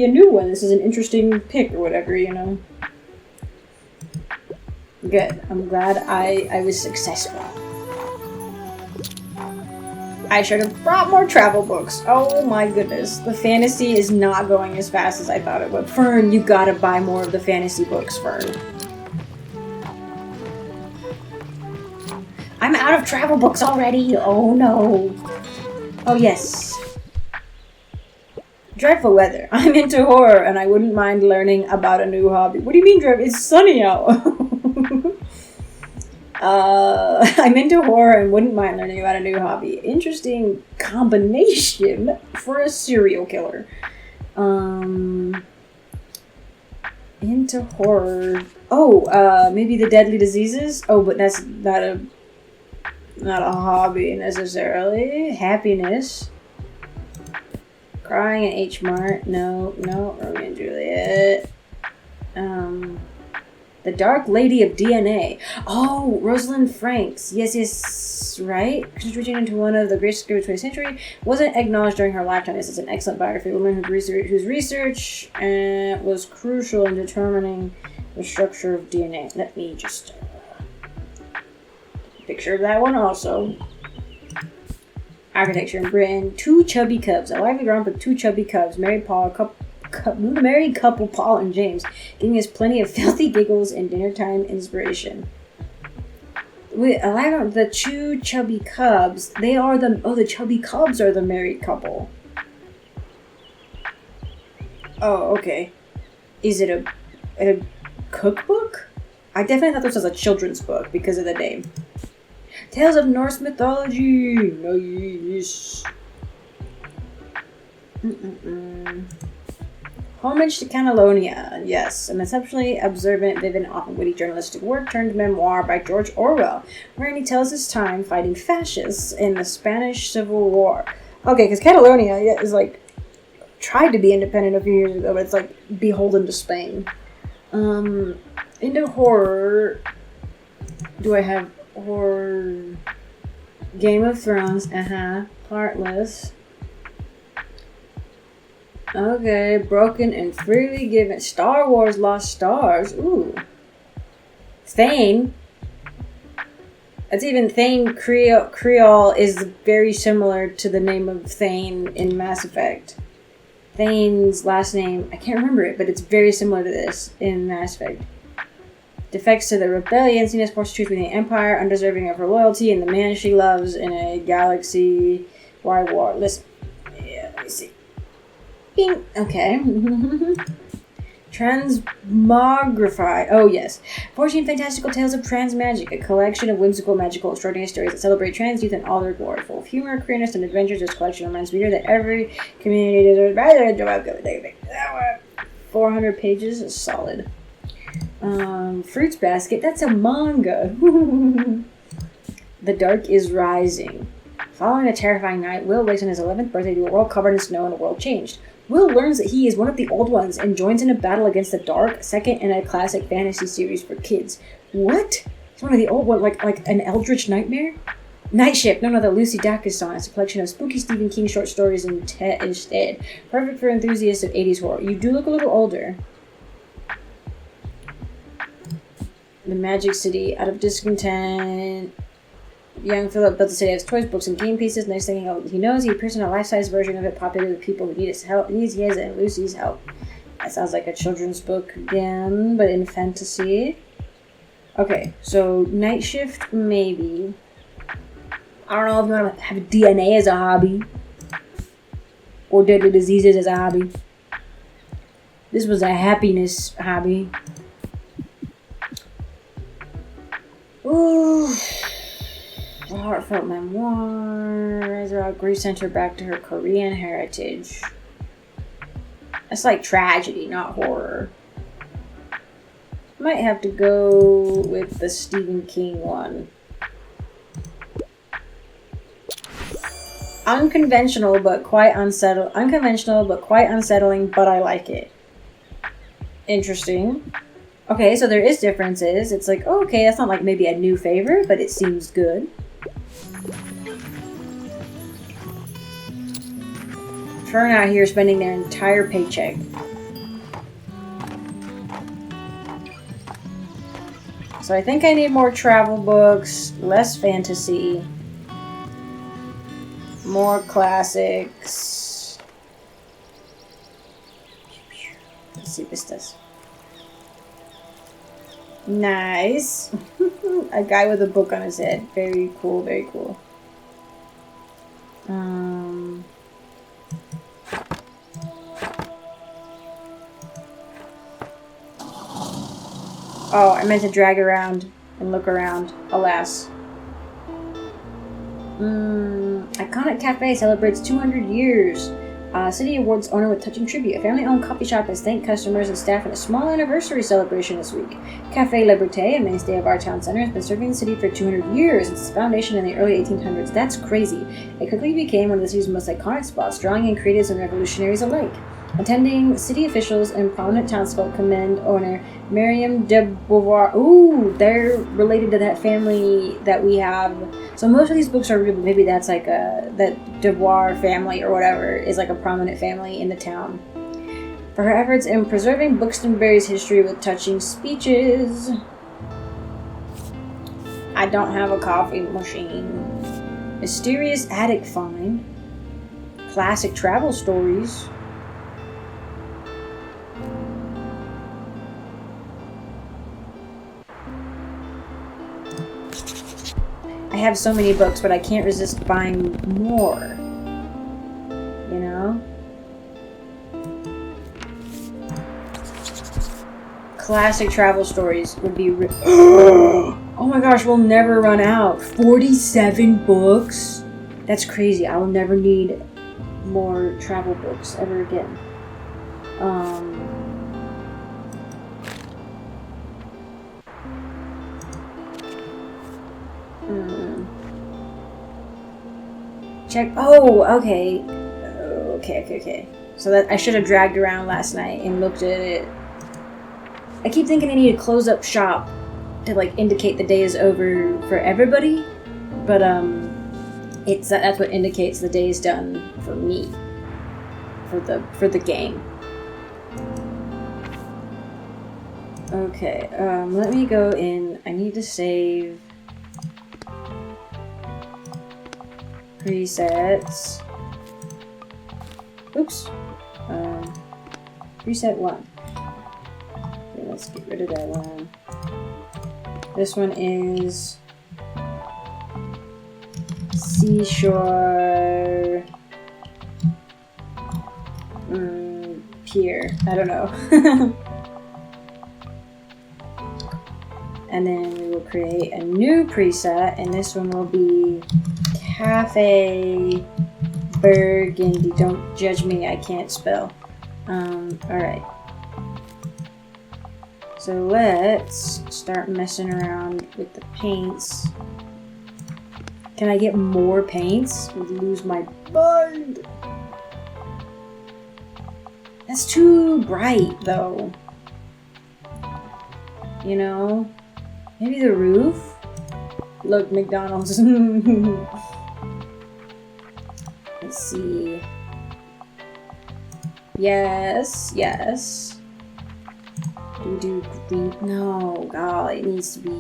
new one. This is an interesting pick or whatever, you know. Good. I'm glad I was successful. I should have brought more travel books. Oh my goodness. The fantasy is not going as fast as I thought it would. Fern, you gotta buy more of the fantasy books, Fern. I'm out of travel books already. Oh no. Oh yes. Dreadful weather. I'm into horror and I wouldn't mind learning about a new hobby. What do you mean, Drev? It's sunny out. I'm into horror and wouldn't mind learning about a new hobby. Interesting combination for a serial killer. Into horror. Maybe the deadly diseases. Oh, but that's not a hobby necessarily. Happiness. Crying at H Mart. No, Romeo and Juliet. The Dark Lady of DNA. Oh, Rosalind Franks. Yes, right? Contributing into one of the greatest discoveries of the 20th century. Wasn't acknowledged during her lifetime. This is an excellent biography of a woman whose research was crucial in determining the structure of DNA. Let me just picture that one also. Architecture in Britain. Two chubby cubs. A lively romp with two chubby cubs. Married couple Paul and James, giving us plenty of filthy giggles and dinner time inspiration. The two chubby cubs. The chubby cubs are the married couple. Oh, okay. Is it a cookbook? I definitely thought this was a children's book because of the name. Tales of Norse mythology. Nice. Homage to Catalonia. Yes, an exceptionally observant, vivid, and often witty journalistic work turned memoir by George Orwell, wherein he tells his time fighting fascists in the Spanish Civil War. Okay, because Catalonia is tried to be independent a few years ago, but it's beholden to Spain. Into horror. Do I have horror? Game of Thrones. Heartless. Okay, Broken and Freely Given. Star Wars Lost Stars. Ooh. Thane. That's even Thane Creole is very similar to the name of Thane in Mass Effect. Thane's last name, I can't remember it, but it's very similar to this in Mass Effect. Defects to the rebellion, seen as forced truth within the Empire, undeserving of her loyalty, and the man she loves in a galaxy-wide war. Listen. Yeah, let me see. Bing. Okay. Transmogrify. Oh, yes. 14 Fantastical Tales of Trans Magic, a collection of whimsical, magical, extraordinary stories that celebrate trans youth in all their glory. Full of humor, queerness, and adventures, this collection reminds reader that every community deserves rather enjoy. 400 pages is solid. Fruits Basket. That's a manga. The Dark is Rising. Following a terrifying night, Will wakes on his 11th birthday to a world covered in snow and a world changed. Will learns that he is one of the Old Ones and joins in a battle against the Dark, second in a classic fantasy series for kids. What? He's one of the Old Ones, like an Eldritch Nightmare? Night Shift, none of the Lucy Dacus song. It's a collection of spooky Stephen King short stories instead. Perfect for enthusiasts of 80s horror. You do look a little older. The Magic City, Out of Discontent. Young Philip built a city of toys, books, and game pieces. Next thing he knows, he appears in a life-size version of it, popular with people who need his help. Needs his and Lucy's help. That sounds like a children's book again, but in fantasy. Okay, so Night Shift, maybe. I don't know if you want to have DNA as a hobby. Or deadly diseases as a hobby. This was a happiness hobby. Ooh. A heartfelt memoir. Ezra grief sent her back to her Korean heritage. That's like tragedy, not horror. Might have to go with the Stephen King one. Unconventional but quite unsettling, but I like it. Interesting. Okay, so there is differences. It's like, oh, okay, that's not like maybe a new favorite, but it seems good. Fern out here spending their entire paycheck. So I think I need more travel books, less fantasy, more classics. Let's see what this does. Nice. A guy with a book on his head. Very cool, very cool. Oh, I meant to drag around and look around. Alas. Iconic Cafe celebrates 200 years. City awards owner with touching tribute. A family-owned coffee shop has thanked customers and staff in a small anniversary celebration this week. Cafe Liberté, a mainstay of our town center, has been serving the city for 200 years since its foundation in the early 1800s. That's crazy. It quickly became one of the city's most iconic spots, drawing in creatives and revolutionaries alike. Attending, city officials and prominent townsfolk commend owner Miriam de Beauvoir. Ooh, they're related to that family that we have. So most of these books are real, but maybe that's like that de Beauvoir family or whatever is like a prominent family in the town. For her efforts in preserving Buxtonbury's history with touching speeches. I don't have a coffee machine. Mysterious attic find. Classic travel stories. I have so many books, but I can't resist buying more. You know? Classic travel stories would be... Oh my gosh, we'll never run out. 47 books? That's crazy. I will never need more travel books ever again. Check. Oh, okay. Okay. So that I should have dragged around last night and looked at it. I keep thinking I need to close up shop to like indicate the day is over for everybody, but that's what indicates the day is done for me, for the game. Okay. Let me go in. I need to save. Presets. Oops. Preset 1. Okay, let's get rid of that one. This one is Seashore Pier. I don't know. And then we will create a new preset, and this one will be Cafe Burgundy. Don't judge me, I can't spell. Alright. So let's start messing around with the paints. Can I get more paints? I would lose my mind. That's too bright, though. You know? Maybe the roof? Look, McDonald's. Let's see. Yes. Do green? No, God, it needs to be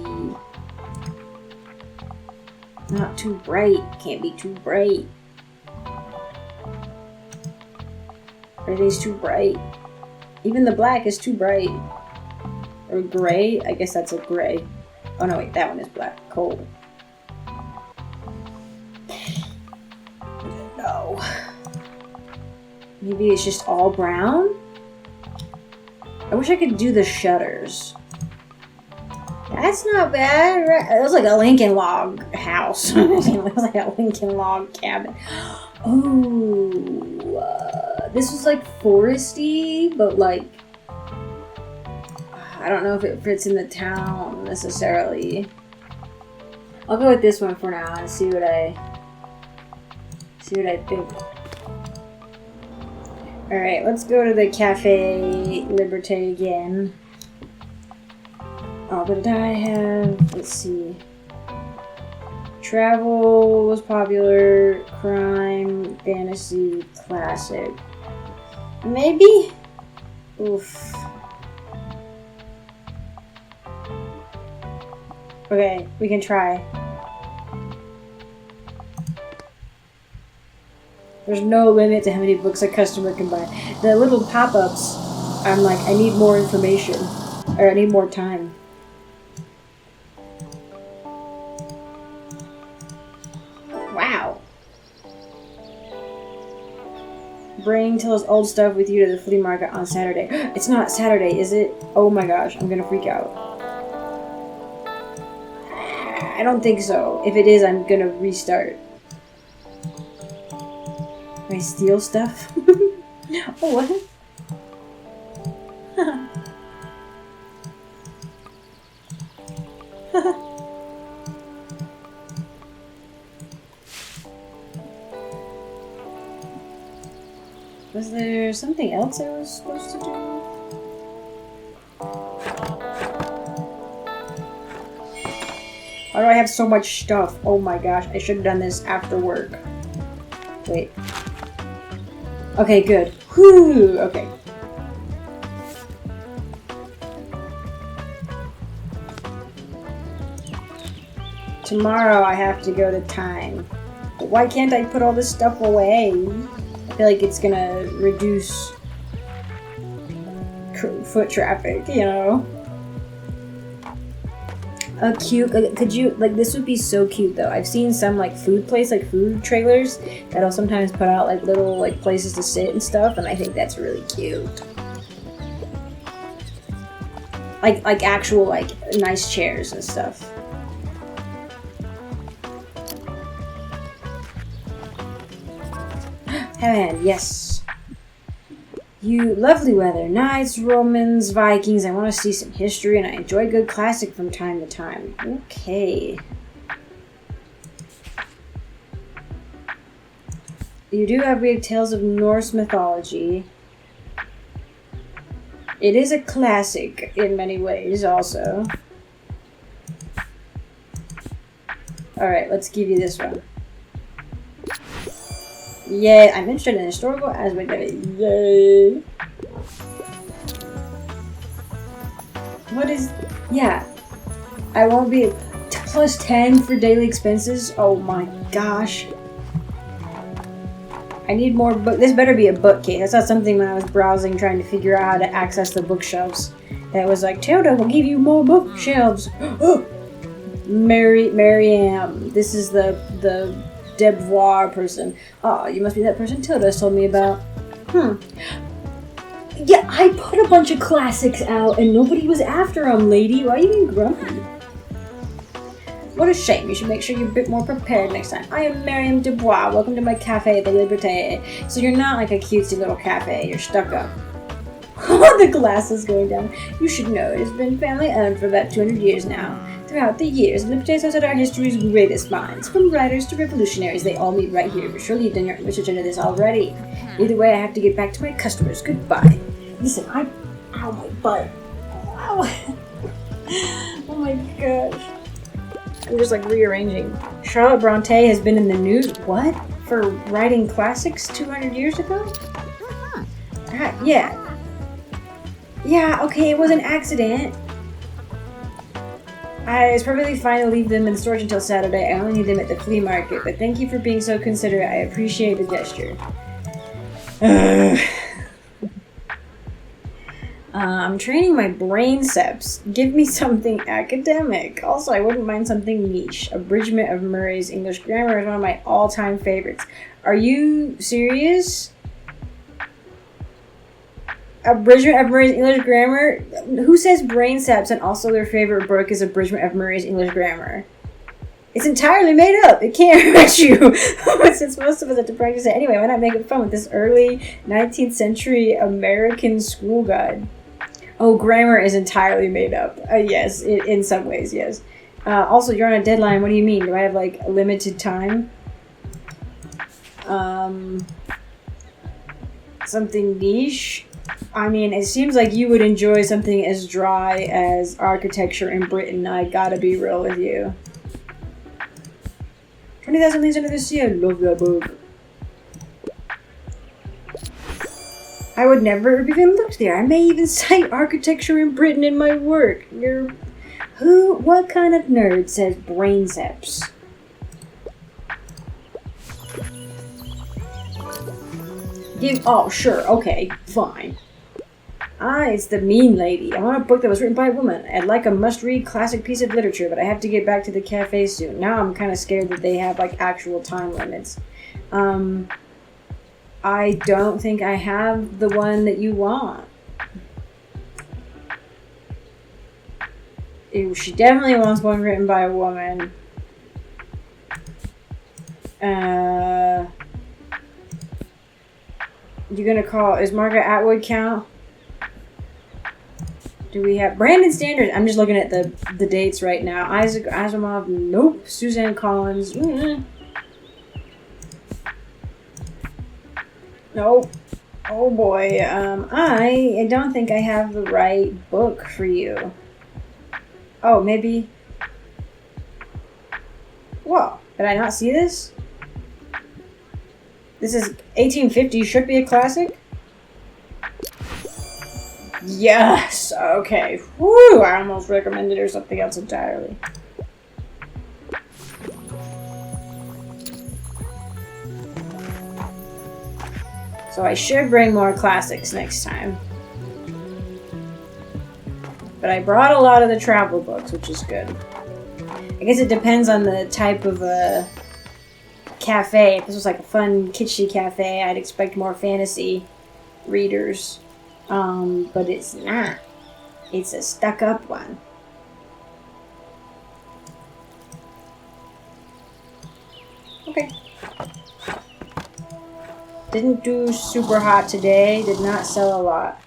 not too bright. Can't be too bright. Are these too bright? Even the black is too bright. Or gray? I guess that's a gray. Oh no, wait, that one is black. Coal. No. Maybe it's just all brown? I wish I could do the shutters. That's not bad, right? It was like a Lincoln log house. It was like a Lincoln log cabin. Oh, this was like foresty, but like I don't know if it fits in the town necessarily. I'll go with this one for now and see what I think. Alright, let's go to the Cafe Liberté again. Oh, what did I have? Let's see. Travel was popular. Crime, fantasy, classic. Maybe? Oof. Okay, we can try. There's no limit to how many books a customer can buy. The little pop-ups, I'm like, I need more information. Or I need more time. Wow. Bring Tilla's old stuff with you to the flea market on Saturday. It's not Saturday, is it? Oh my gosh, I'm gonna freak out. I don't think so. If it is, I'm gonna restart. Can I steal stuff? Oh, what? Was there... there something else I was supposed to do? Why do I have so much stuff? Oh my gosh, I should have done this after work. Wait. Okay, good. Whew, okay. Tomorrow I have to go to Time. But why can't I put all this stuff away? I feel like it's gonna reduce foot traffic, you know? A cute, could you, like, this would be so cute though. I've seen some like food trailers that'll sometimes put out like little like places to sit and stuff, and I think that's really cute. Like actual like nice chairs and stuff. Heaven, yes. You lovely weather, knights, Romans, Vikings. I want to see some history, and I enjoy good classic from time to time. Okay. We have tales of Norse mythology. It is a classic in many ways, also. Alright, let's give you this one. Yay, I'm interested in historical aspect of it. Yay. What is... Yeah. I won't be... Plus 10 for daily expenses? Oh my gosh. I need more book... This better be a bookcase. I saw something when I was browsing trying to figure out how to access the bookshelves. That was like, Tilda will give you more bookshelves. Maryam. This is the Devoir person. Oh, you must be that person Tilda's told me about. Yeah, I put a bunch of classics out and nobody was after them, lady. Why are you being grumpy? What a shame. You should make sure you're a bit more prepared next time. I am Maryam Dubois. Welcome to my cafe, the Liberté. So you're not like a cutesy little cafe. You're stuck up. The glass is going down. You should know it has been family owned for about 200 years now. Throughout the years, Liberté has had our history's greatest minds. From writers to revolutionaries, they all meet right here. But surely you've done your research into this already. Either way, I have to get back to my customers. Goodbye. Listen, ow, my butt. Ow. Oh my gosh. I'm just like rearranging. Charlotte Bronte has been in the news. What? For writing classics 200 years ago? Yeah. Yeah, okay, it was an accident. It's perfectly fine to leave them in storage until Saturday. I only need them at the flea market, but thank you for being so considerate. I appreciate the gesture. I'm training my brainceps. Give me something academic. Also, I wouldn't mind something niche. Abridgment of Murray's English Grammar is one of my all-time favorites. Are you serious? Abridgment of Murray's English Grammar? Who says brainceps and also their favorite book is Abridgment of Murray's English Grammar? It's entirely made up. It can't hurt you. Since most of us have to practice it anyway, why not make it fun with this early 19th century American school guide? Oh, grammar is entirely made up. Yes, in some ways, yes. Also, you're on a deadline. What do you mean? Do I have, like, a limited time? Something niche? I mean, it seems like you would enjoy something as dry as architecture in Britain. I gotta be real with you. 20,000 Leagues Under the Sea. I love that book. I would never have even looked there. I may even cite architecture in Britain in my work. What kind of nerd says brainceps? Oh, sure, okay, fine. It's the mean lady. I want a book that was written by a woman. I'd like a must-read classic piece of literature, but I have to get back to the cafe soon. Now I'm kind of scared that they have, like, actual time limits. I don't think I have the one that you want. She definitely wants one written by a woman. You gonna call... Is Margaret Atwood count? Do we have... Brandon Standard. I'm just looking at the dates right now. Isaac Asimov. Nope. Suzanne Collins. Nope. Oh boy, I don't think I have the right book for you. Oh, maybe. Whoa, did I not see this? This is 1850, should be a classic. Yes, okay. Woo, I almost recommended her something else entirely. So I should bring more classics next time. But I brought a lot of the travel books, which is good. I guess it depends on the type of cafe. If this was like a fun, kitschy cafe, I'd expect more fantasy readers. But it's not. It's a stuck-up one. Okay. Didn't do super hot today. Did not sell a lot.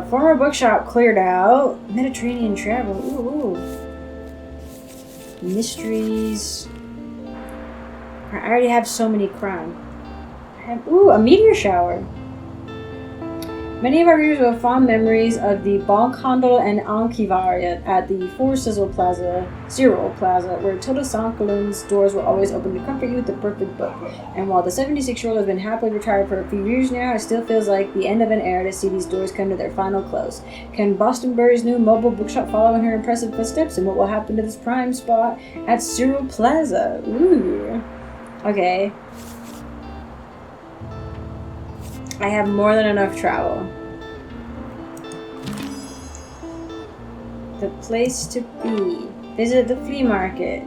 Former bookshop cleared out. Mediterranean travel. Ooh. Mysteries. I already have so many crime. A meteor shower. Many of our readers will have fond memories of the Bankhandel and Antiquariat at the Cyril Plaza, where Tilda Sonkalun's doors were always open to comfort you with the perfect book. And while the 76-year-old has been happily retired for a few years now, it still feels like the end of an era to see these doors come to their final close. Can Bostonbury's new mobile bookshop follow in her impressive footsteps? And what will happen to this prime spot at Cyril Plaza? Ooh. Okay. I have more than enough travel. The place to be. Visit the flea market.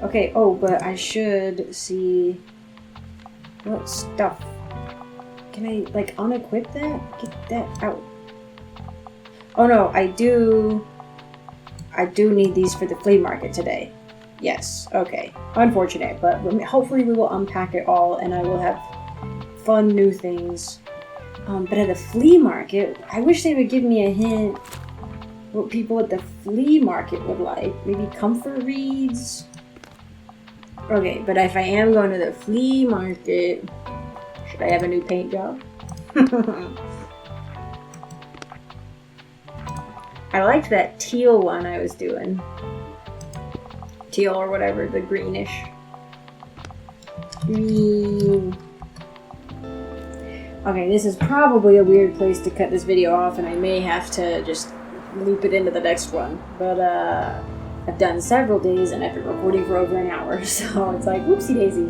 Okay, oh, but I should see what stuff. Can I, like, unequip that? Get that out. Oh no, I do need these for the flea market today. Yes, okay. Unfortunate, but hopefully we will unpack it all and I will have fun new things. But at the flea market, I wish they would give me a hint what people at the flea market would like. Maybe comfort reads? Okay, but if I am going to the flea market, should I have a new paint job? I liked that teal one I was doing. Teal or whatever, the greenish. Green. Okay, this is probably a weird place to cut this video off, and I may have to just loop it into the next one. But I've done several days, and I've been recording for over an hour, so it's like, whoopsie daisy.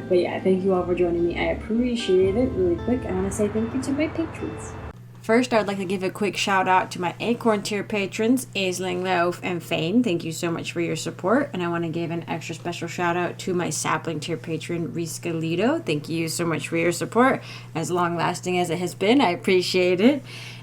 But yeah, thank you all for joining me. I appreciate it. Really quick, I want to say thank you to my patrons. First, I would like to give a quick shout out to my Acorn tier patrons, Aisling, Loaf, and Fane. Thank you so much for your support. And I want to give an extra special shout out to my Sapling tier patron, Riska Lido. Thank you so much for your support. As long lasting as it has been, I appreciate it.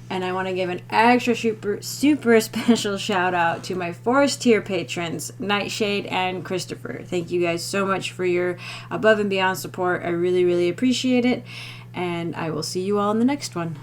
And I want to give an extra super special shout out to my Forest tier patrons, Nightshade and Christopher. Thank you guys so much for your above and beyond support. I really, really appreciate it. And I will see you all in the next one.